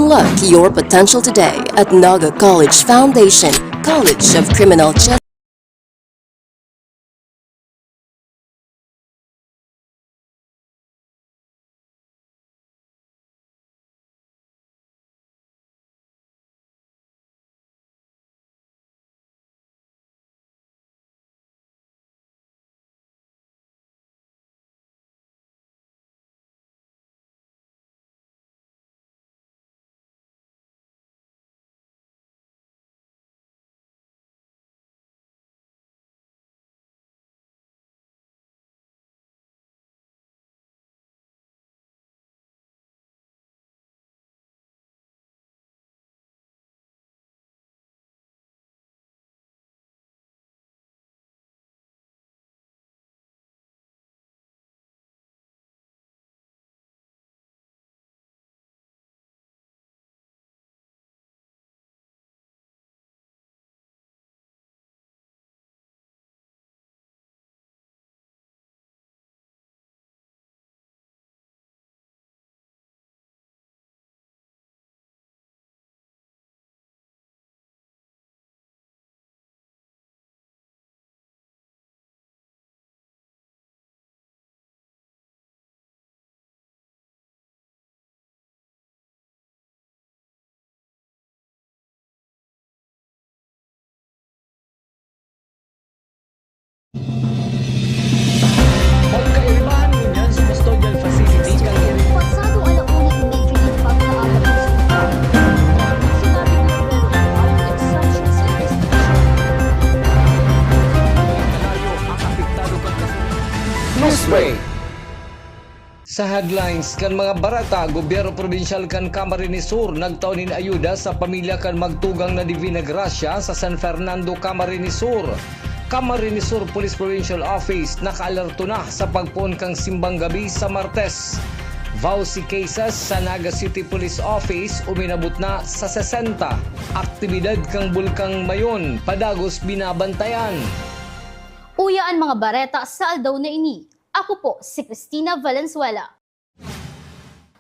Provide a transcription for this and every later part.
Unlock your potential today at Naga College Foundation, College of Criminal Justice. Pagkairibahan ngunyan sa custodial facility kang Pasado alauna immediately pagkaabot ng sinabi ng exception sa investigation. malayo ang apektado kang Newsbreak. Sa headlines kan mga barata, gobyerno provincial kan Camarines Sur nagtaon nin ayuda sa pamilya kan magtugang na Divina Gracia sa San Fernando, Camarines Sur. Camarines Sur Police Provincial Office nakaalerto na sa pagpuon kang simbang gabi sa Martes. Vauci cases sa Naga City Police Office uminabot na sa 60. Aktibidad kang Bulkang Mayon padagos binabantayan. Uyaan mga bareta sa aldaw na ini. Ako po si Cristina Valenzuela.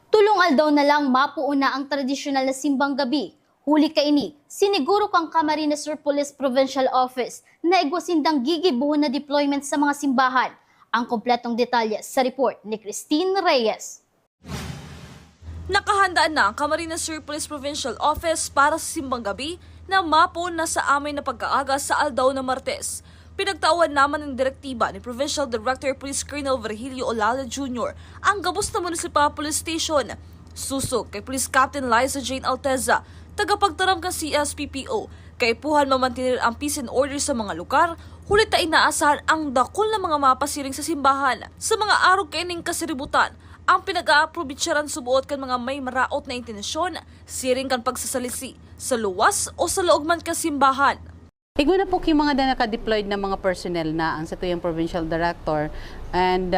Tulong aldaw na lang mapuuna ang tradisyonal na simbang gabi. Huli ka ini, siniguro kang Camarines Sur Police Provincial Office na igwasindang gigibuhon na deployment sa mga simbahan. Ang kompletong detalye sa report ni Christine Reyes. Nakahandaan na ang Camarines Sur Police Provincial Office para sa simbang gabi na mapuon na sa amin na pagkaaga sa aldaw na Martes. Pinagtauhan naman ng direktiba ni Provincial Director Police Colonel Virgilio Olala Jr. ang gabos na Municipal Police Station. Susok kay Police Captain Liza Jane Alteza, tagapagtaram ka CSPPO, kay puhan mamantinir ang peace and order sa mga lugar, hulit na inaasahan ang dakol na mga mapasiring sa simbahan. Sa mga araw kaining kasiributan, ang pinag-aaprobitsyaran subuot kan mga may maraot na intensyon, siring kan pagsasalisi sa luwas o sa loob man ka simbahan. Iguna po yung mga naka-deployed na mga personnel na ang sa tuyang provincial director and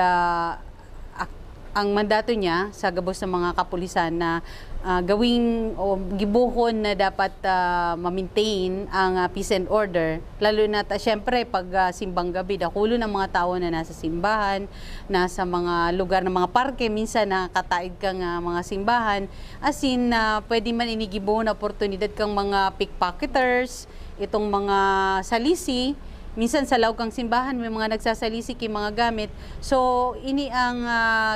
ang mandato niya sa gabos ng mga kapulisan na gawing o gibuhon na dapat ma-maintain ang peace and order, lalo na syempre pag simbang gabi, dakulo ng mga tao na nasa simbahan, nasa mga lugar ng mga parke, minsan nakataid kang mga simbahan, as in pwede man inigibuhon na oportunidad kang mga pickpocketers, itong mga salisi. Minsan sa lawag kang simbahan, may mga nagsasalisi kay mga gamit. So, ini ang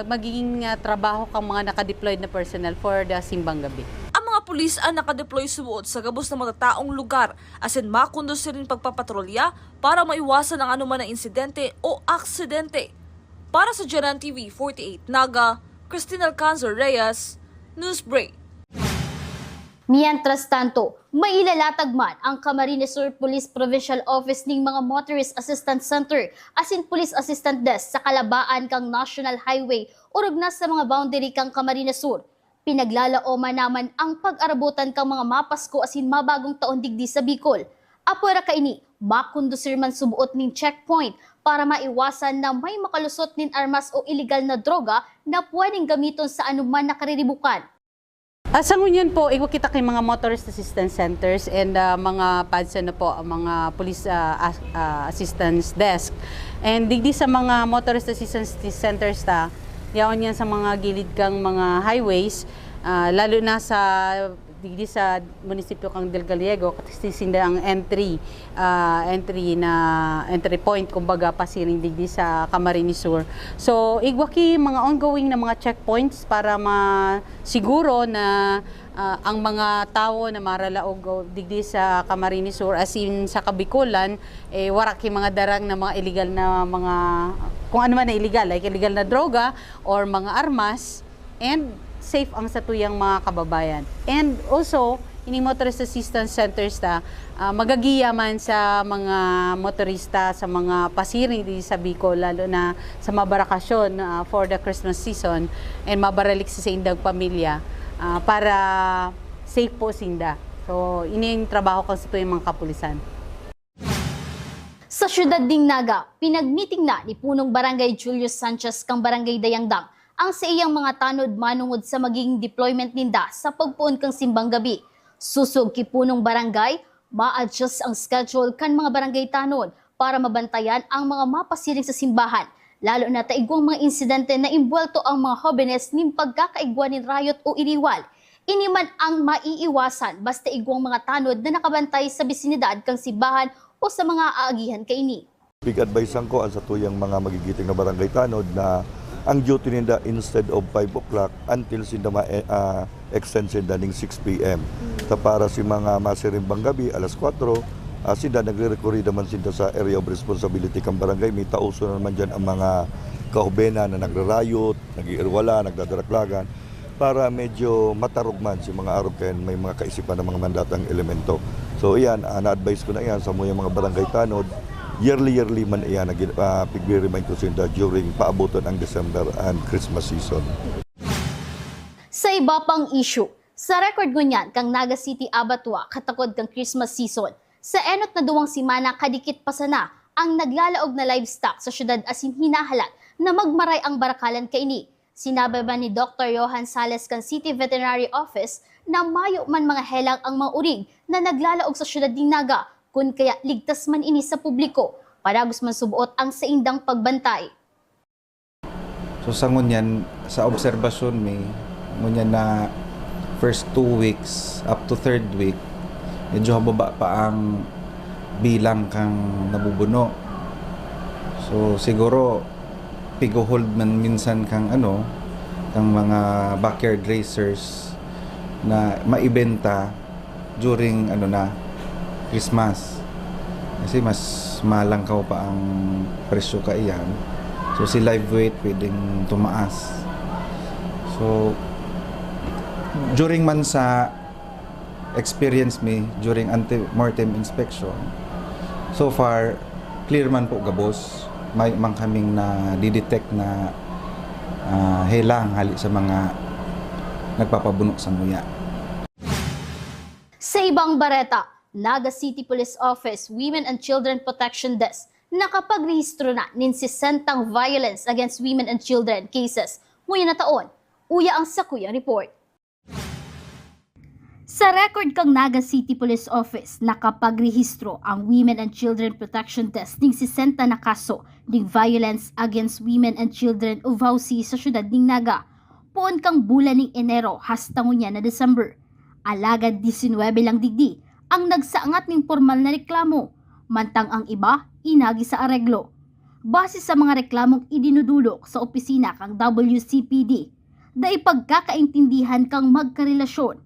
magiging trabaho kang mga nakadeployed na personnel for the simbang gabi. Ang mga pulis ang nakadeploy subuot sa gabos ng mga taong lugar as in makundusi rin pagpapatrolya para maiwasan ang anuman na insidente o aksidente. Para sa Janan TV 48 Naga, Cristina Alcanzar Reyes, Newsbreak. Mientras tanto, may ilalatag man ang Camarines Sur Police Provincial Office ning mga Motorist Assistance Center as in Police Assistant Desk sa kalabaan kang National Highway urog na sa mga boundary kang Camarines Sur. Pinaglalaoma naman ang pag-arabutan kang mga mapasko as in mabagong taon digdi sa Bicol. Apora ka ini, makundusir man subuot ning checkpoint para maiwasan na may makalusot nin armas o illegal na droga na pwedeng gamiton sa anuman na kariribukan. Sa ngunyan po, kita kay mga motorist assistance centers and mga PADSA na po, mga police assistance desk. And digdi sa mga motorist assistance centers yaon yan sa mga gilid kang mga highways, lalo na sa digdi sa munisipyo kang Del Gallego, kasi sinda ang entry point kumbaga pasiring digdi sa Camarines Sur. So igwaki mga ongoing na mga checkpoints para masiguro na ang mga tao na maralaog digdi sa Camarines Sur as in sa Kabikulan waraki mga darang na mga illegal na mga kung ano man na illegal, like illegal na droga or mga armas, and safe ang satuyang mga kababayan. And also, ini motorist assistance centers magagiya man sa mga motorista sa mga pasiring di sa Bicol, lalo na sa mabarakasyon for the Christmas season, and mabaralik sa indang pamilya para safe po sinda. So, ini yung trabaho ko sa tuyang mga kapulisan. Sa siyudad ding Naga, pinagmeeting na ni punong Barangay Julius Sanchez kang Barangay Dayangdang ang sa iyang mga tanod manungod sa magiging deployment ninda sa pagpuon kang simbang gabi. Susog ki punong barangay, ma-adjust ang schedule kan mga barangay tanod para mabantayan ang mga mapasiring sa simbahan, lalo na taigwang mga insidente na imbwelto ang mga hobenes ning pagkakaigwan ni riot o iriwal. Ini man ang maiiwasan basta igwang mga tanod na nakabantay sa bisinidad kang simbahan o sa mga aagihan kaini. Big advice ko sa tuyang mga magigiting na barangay tanod na ang duty ninda instead of 5 o'clock until sinda extend sinda ning 6 p.m. Para si mga masirimbang gabi, alas 4, sinda nagre-recorri naman sinda sa area of responsibility kang barangay. May tauso naman dyan ang mga kahubena na nagrarayot, nag-iirwala, nagdadaraklagan, para medyo matarugman si mga Aruken, may mga kaisipan ng mga mandatang elemento. So iyan, na-advise ko na iyan sa mga barangay tanod. Yearly man iyan, pigre-remind ko sinda during paabutan ang December and Christmas season. Sa iba pang issue, sa record ngunyan kang Naga City Abattoir katakod kang Christmas season, sa enot na duwang simana kadikit pa sana ang naglalaog na livestock sa syudad asin hinahalat na magmaray ang barakalan kaini. Sinabi ba ni Dr. Johan Sales kang City Veterinary Office na mayo man mga helang ang mga urig na naglalaog sa syudad ding Naga, kun kaya ligtas man ini sa publiko, paragos man subuot ang saindang pagbantay. So sa ngunyan, sa obserbasyon may ngunyan na first 2 weeks up to 3rd week, medyo hababa pa ang bilang kang nabubuno. So siguro pigo-hold man minsan kang kang mga backyard racers na maibenta during Christmas. Kasi mas malangkaw pa ang presyo kaiyan. So si live weight pwedeng tumaas. So during man sa experience me during anti-mortem inspection, so far clear man po gabos. May man kaming na didetect na helang hali sa mga nagpapabunok sa nguya. Sa ibang bareta, Naga City Police Office Women and Children Protection Desk nakapagrehistro na nin 60 violence against women and children cases ngayon na taon. Uya ang sakuyang report. Sa record kang Naga City Police Office, nakapagrehistro ang Women and Children Protection Desk ning 60 na kaso ning violence against women and children o VAUSI sa syudad ning Naga. Poon kang bulan ning Enero hasta ngunya na December. Alagad 19 lang digdi ang nagsaangat ning formal na reklamo, mantang ang iba inagi sa areglo. Base sa mga reklamong idinudulok sa opisina kang WCPD, dai pagkakaintindihan kang magkarelasyon,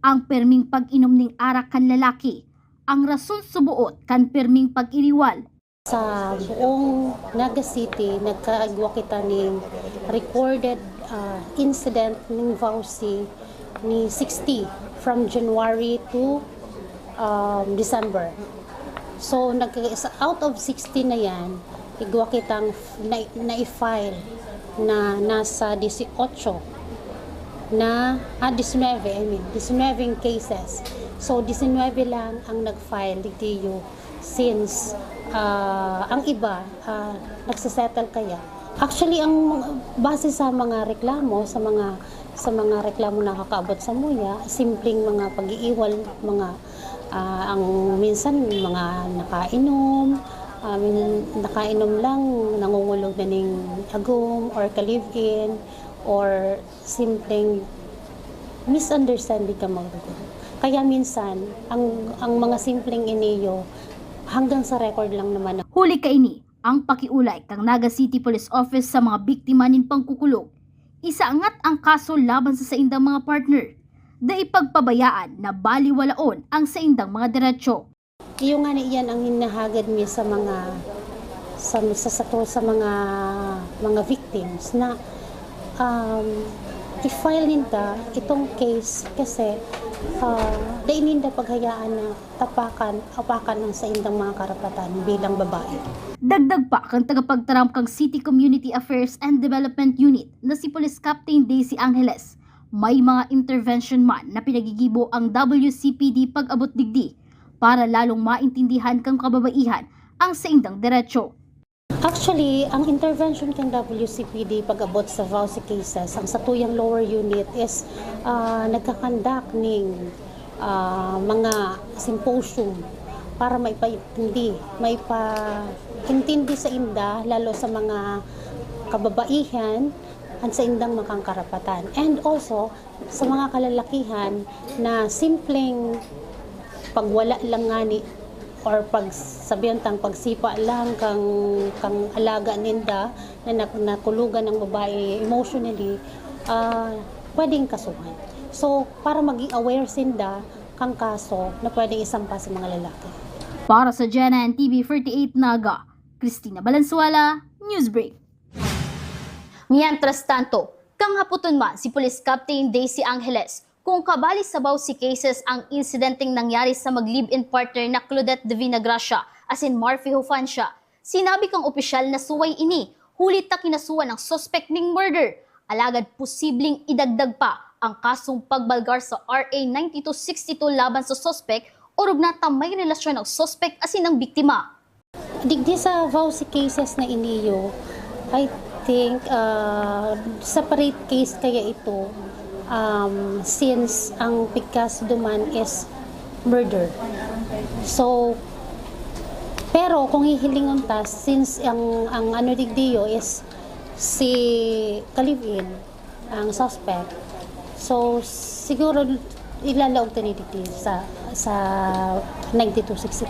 ang perming pag-inom ning arak kan lalaki, ang rason subuot kan perming pag-iriwal. Sa buong Naga City, nagkaagwa kita ng recorded incident ng VAUSI ni 60 from January to December. So, out of 60 na yan, igwa kitang na-file na nasa 18 na 19 cases. So 19 lang ang nag-file dito since ang iba nagsasettle kaya. Actually ang base sa mga reklamo sa mga reklamo na kakaabot sa muya, simpleng mga pag-iiwal, mga ang minsan mga nakainom lang, nangungulog na ng agum or ka-live-in, or simpleng misunderstanding ka magdugo. Kaya minsan, ang mga simpleng iniyo, hanggang sa record lang naman. Huli kaini ang pakiulay kang Naga City Police Office sa mga biktima nin pangkukulong. Isaangat ang kaso laban sa saindang mga partner. Da ipagpabayaan na baliwalaon ang saindang mga diretsyo. Yung nga iyan ang hinahagad niya sa mga mga victims na i-file ninda itong case kasi dahil ninda paghayaan na apakan ng sa indang mga karapatan bilang babae. Dagdag pa kang tagapagtaram kang City Community Affairs and Development Unit na si Police Captain Daisy Angeles. May mga intervention man na pinagigibo ang WCPD pag-abot digdi para lalong maintindihan kang kababaihan ang saindang diretsyo. Actually, ang intervention kang WCPD pag-abot sa VAUSI cases, ang satuyang lower unit is nagkakandak ng mga symposium para maipaintindi sa inda, lalo sa mga kababaihan at sa indang makang karapatan. And also, sa mga kalalakihan na simpleng pagwala lang ngani or pagsipa lang kang alaga ninda na nakulugan ng babae emotionally, pwedeng kasuhan. So, para maging aware sinda kang kaso na pwedeng isampa sa mga lalaki. Para sa GNN TV 48 Naga, Cristina Valenzuela, Newsbreak. Mientras tanto, kang haputon man si Police Captain Daisy Angeles kung kabali sa VAUSI cases ang insidenteng nangyari sa mag-live-in partner na Claudette de Vinagracia asin Marfy Hufancia. Sinabi kang opisyal na suway ini, hulit ta kinasuhan ng suspect ning murder. Alagad posibleng idagdag pa ang kasong pagbalgar sa RA 9262 laban sa suspect o rugnata may relasyon ng suspect asin ang biktima. Digdi sa VAUSI cases na iniyo, I think separate case kaya ito. Since ang pikas duman is murder. So, pero kung hihilingon ta, since ang ano digdiyo is si kalivin, ang suspect, so siguro ilalaog ta ni digdi sa 9262.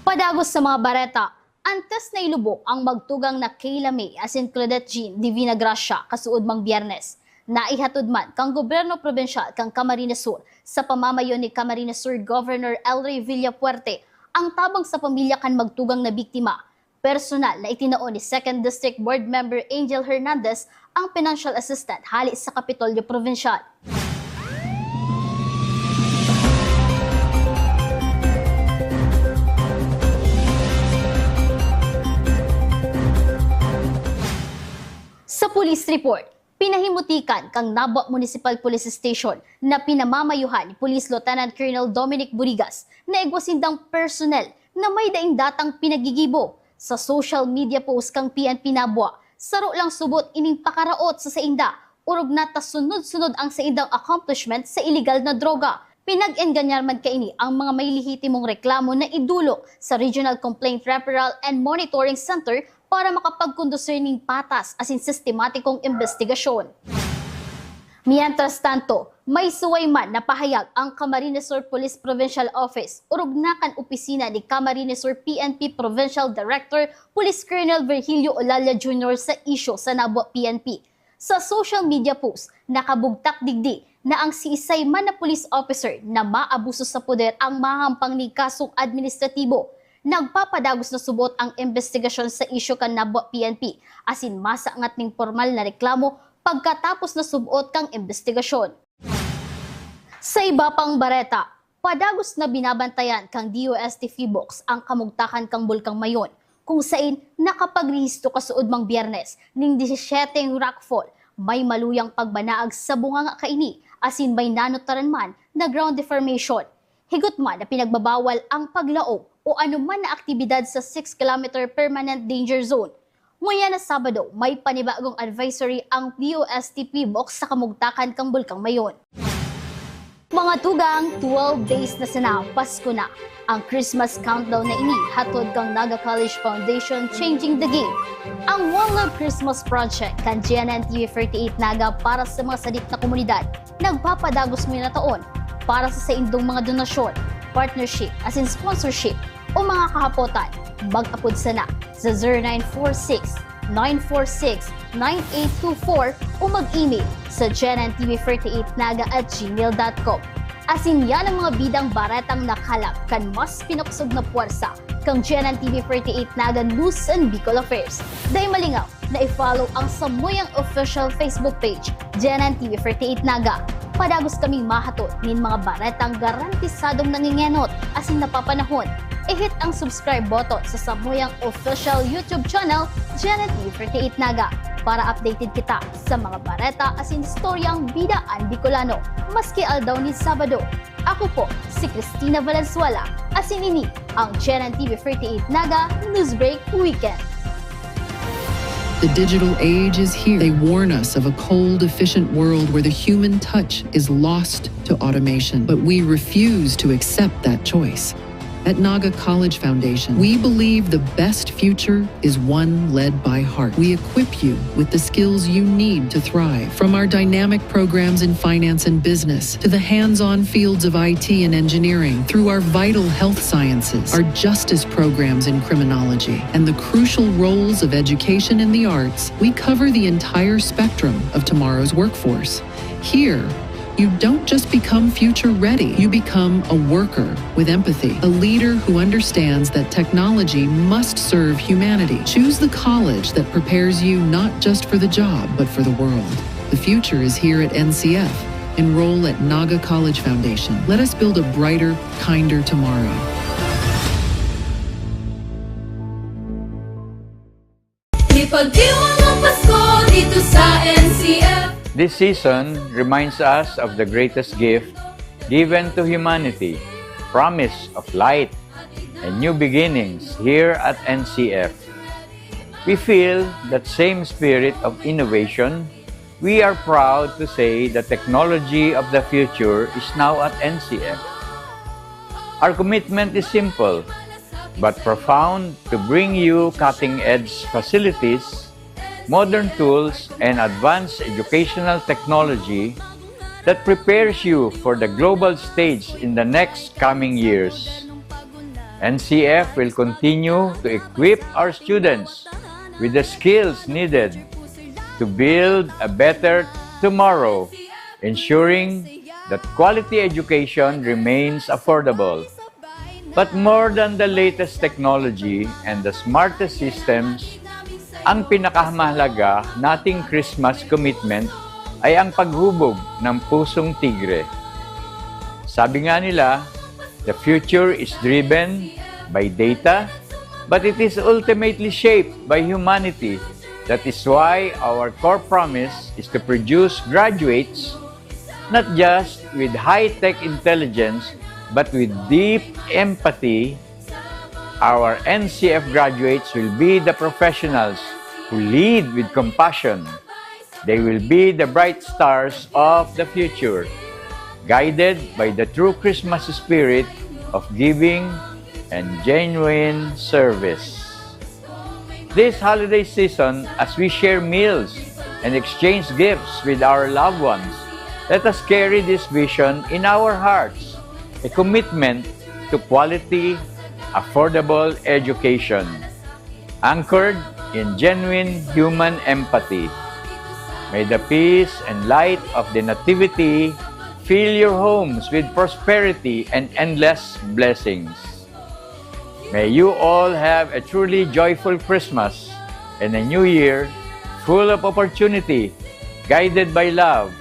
Padagos sa mga bareta, antes na ilubok ang magtugang na Kayla May asin Claudette Jean de Vinagracia kasuod mang Biyernes. Naihatod man kang gobyerno probensyal kang Camarines Sur sa pamamayon ni Camarines Sur Governor Elray Villapuerte ang tabang sa pamilya kan magtugang na biktima. Personal na itinaon ni 2nd District Board Member Angel Hernandez ang financial assistant hali sa Kapitolyo Provincial. Sa police report, pinahimutikan kang Nabwa Municipal Police Station na pinamamayuhan ni Police Lieutenant Colonel Dominic Burigas na igwasindang personnel na may daing datang pinagigibo. Sa social media post kang PNP Nabwa, saro lang subot ining pakaraot sa sainda, urog na sunod-sunod ang saindang accomplishment sa illegal na droga. Pinag-enganyar man kaini ang mga may lehitimong reklamo na idulok sa Regional Complaint Referral and Monitoring Center para makapagkondusir ning patas asin sistematikong investigasyon. Mientras tanto, may suway man na pahayag ang Camarines Sur Police Provincial Office urog na kan opisina ni Camarines Sur PNP Provincial Director Police Colonel Virgilio Olalia Jr. sa isyo sa Nabwa PNP. Sa social media post, nakabugtak digdi na ang siisay man na police officer na maabuso sa poder ang mahampang ni kasong administratibo. Nagpapadagos na subot ang investigasyon sa isyu kan Nabwa PNP asin masaangat ning formal na reklamo pagkatapos na subot kang investigasyon. Sa iba pang bareta, padagos na binabantayan kang DOST Phibox ang kamugtakan kang Bulkang Mayon kung sain nakapagrehistro kasuod mang Biyernes ning 17 rockfall may maluyang pagbanaag sa bunganga kaini asin may nanotaran man na ground deformation. Higot man na pinagbabawal ang paglaog o anuman na aktibidad sa 6-kilometer permanent danger zone. Nguya na Sabado, may panibagong advisory ang DOST Phibox sa kamugtakan kang Bulkang Mayon. Mga tugang, 12 days na sana, Pasko na. Ang Christmas countdown na ini, hatod kang Naga College Foundation Changing the Game. Ang One Love Christmas Project kan GNN TV 48 Naga para sa mga sadip na komunidad. nagpapadagos mo na taon para sa saindong mga donasyon, partnership, as in sponsorship, o mga kahapotan. Mag-apod sana sa 0946-946-9824 o mag-email sa genantv38naga@gmail.com. Asin yan ang mga bidang baratang nakalap kan mas pinakusog na puwersa kang Genan TV 38 Naga News and Bicol Affairs. Dahil malingaw na i-follow ang samuyang official Facebook page, Genan TV 38 Naga. Padagos kaming mahatod nin mga baratang garantisadong nangingenot asin napapanahon. I-hit ang subscribe button sa samuyang official YouTube channel, Genan TV 38 Naga, para updated kita sa mga bareta asin storyang bidaan Bicolano, maski aldaw ni Sabado. Ako po si Cristina Valenzuela, asin ini ang Genan TV 38 Naga Newsbreak Weekend. The digital age is here. They warn us of a cold, efficient world where the human touch is lost to automation, but we refuse to accept that choice. At Naga College Foundation, we believe the best future is one led by heart. We equip you with the skills you need to thrive, from our dynamic programs in finance and business to the hands-on fields of IT and engineering, through our vital health sciences, our justice programs in criminology, and the crucial roles of education in the arts. We cover the entire spectrum of tomorrow's workforce. Here, you don't just become future ready, you become a worker with empathy, a leader who understands that technology must serve humanity. Choose the college that prepares you not just for the job, but for the world. The future is here at NCF. Enroll at Naga College Foundation. Let us build a brighter, kinder tomorrow. Ipagdiwang ang Pasko dito sa NCF. This season reminds us of the greatest gift given to humanity, promise of light and new beginnings here at NCF. We feel that same spirit of innovation. We are proud to say the technology of the future is now at NCF. Our commitment is simple but profound to bring you cutting-edge facilities, modern tools, and advanced educational technology that prepares you for the global stage in the next coming years. NCF will continue to equip our students with the skills needed to build a better tomorrow, ensuring that quality education remains affordable. But more than the latest technology and the smartest systems, ang pinakamahalaga nating Christmas commitment ay ang paghubog ng pusong tigre. Sabi nga nila, the future is driven by data, but it is ultimately shaped by humanity. That is why our core promise is to produce graduates not just with high-tech intelligence, but with deep empathy. Our NCF graduates will be the professionals who lead with compassion. They will be the bright stars of the future, guided by the true Christmas spirit of giving and genuine service. This holiday season, as we share meals and exchange gifts with our loved ones, let us carry this vision in our hearts, a commitment to quality, affordable education, anchored in genuine human empathy. May the peace and light of the Nativity fill your homes with prosperity and endless blessings. May you all have a truly joyful Christmas and a new year full of opportunity, guided by love.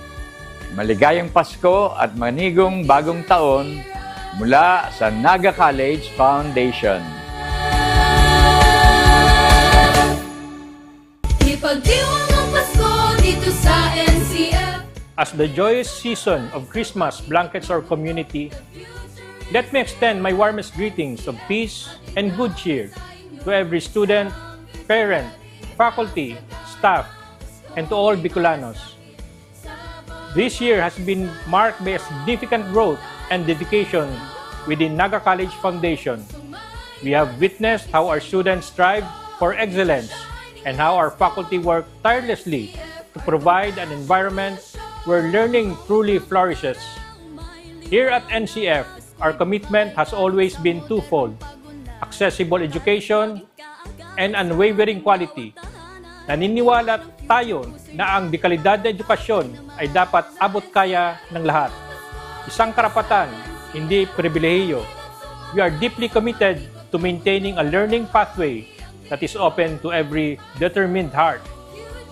Maligayang Pasko at manigong bagong taon mula sa Naga College Foundation. Ipagdiwang ang Pasko dito sa NCF. As the joyous season of Christmas blankets our community, let me extend my warmest greetings of peace and good cheer to every student, parent, faculty, staff, and to all Bicolanos. This year has been marked by a significant growth and dedication within Naga College Foundation. We have witnessed how our students strive for excellence and how our faculty work tirelessly to provide an environment where learning truly flourishes. Here at NCF, our commitment has always been twofold: accessible education and unwavering quality. Naniniwala tayo na ang dekalidad na edukasyon ay dapat abot kaya ng lahat. Isang karapatan, hindi pribilehiyo. We are deeply committed to maintaining a learning pathway that is open to every determined heart.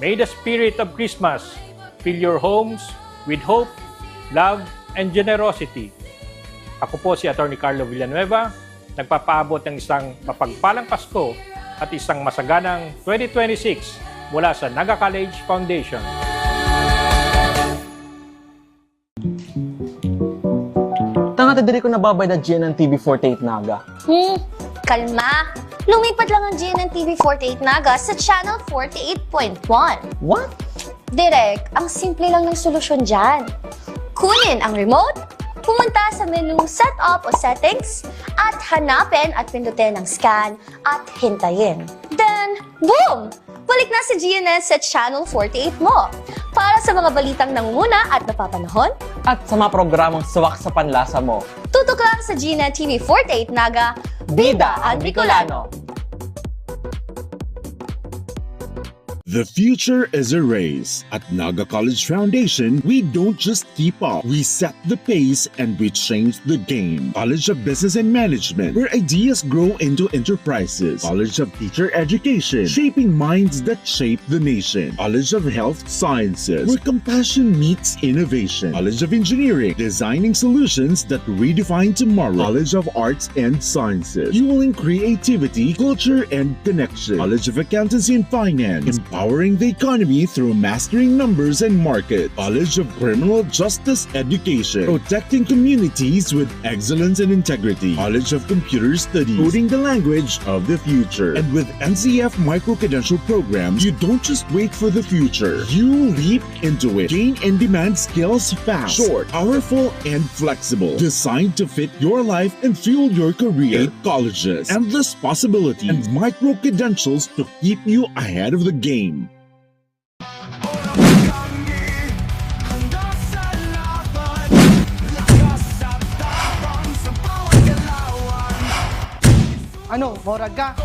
May the spirit of Christmas fill your homes with hope, love, and generosity. Ako po si Atty. Carlo Villanueva, nagpapaabot ng isang mapagpalang Pasko at isang masaganang 2026 mula sa Naga College Foundation. Tanga diri ko nababay na GNN TV48 Naga. Kalma! Lumipat lang ang GNN TV48 Naga sa Channel 48.1. What? Direk, ang simple lang ng solusyon dyan. Kunin ang remote, pumunta sa menu Setup o Settings, at hanapin at pindutin ang scan at hintayin. Then, boom! Balik na si GNN sa Channel 48 mo. Para sa mga balitang nangunguna at napapanahon, At sa mga programang suwak sa panlasa mo. tutok lang sa GNN TV48 Naga, Bida ang Bicolano! The future is a race. At Naga College Foundation, we don't just keep up, we set the pace and we change the game. College of Business and Management, where ideas grow into enterprises. College of Teacher Education, shaping minds that shape the nation. College of Health Sciences, where compassion meets innovation. College of Engineering, designing solutions that redefine tomorrow. College of Arts and Sciences, fueling creativity, culture, and connection. College of Accountancy and Finance, empowering the economy through mastering numbers and markets. College of Criminal Justice Education, protecting communities with excellence and integrity. College of Computer Studies, coding the language of the future. And with NCF micro-credential programs, you don't just wait for the future, you leap into it. Gain and demand skills fast, short, powerful, and flexible. Designed to fit your life and fuel your career. 8 colleges, endless possibilities, and micro-credentials to keep you ahead of the game. Ano, morag ka?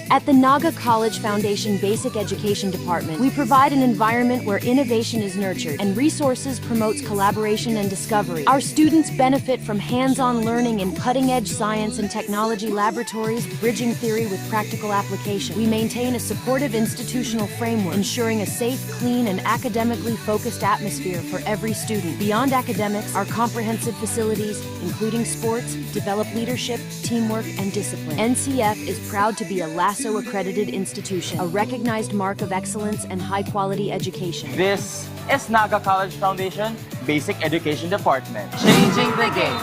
At the Naga College Foundation Basic Education Department, we provide an environment where innovation is nurtured and resources promotes collaboration and discovery. Our students benefit from hands-on learning in cutting-edge science and technology laboratories, bridging theory with practical application. We maintain a supportive institutional framework, ensuring a safe, clean, and academically focused atmosphere for every student. Beyond academics, our comprehensive facilities, including sports, develop leadership, teamwork, and discipline. NCF is proud to be a LASSO accredited institution, a recognized mark of excellence and high-quality education. This is Naga College Foundation Basic Education Department. Changing the game.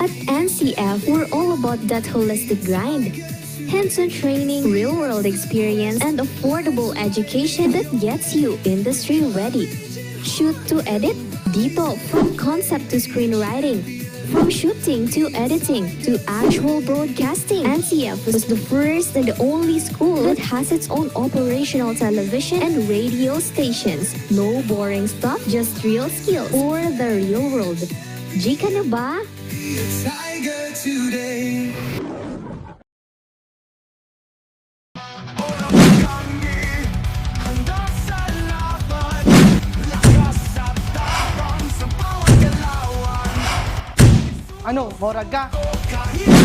At NCF, we're all about that holistic grind. Hands-on training, real-world experience, and affordable education that gets you industry ready. Shoot to edit, dito from concept to screenwriting. From shooting to editing to actual broadcasting, NCF was the first and the only school that has its own operational television and radio stations. No boring stuff, just real skills or the real world. G ka na ba? Tiger today. Ano, morag ka? kahit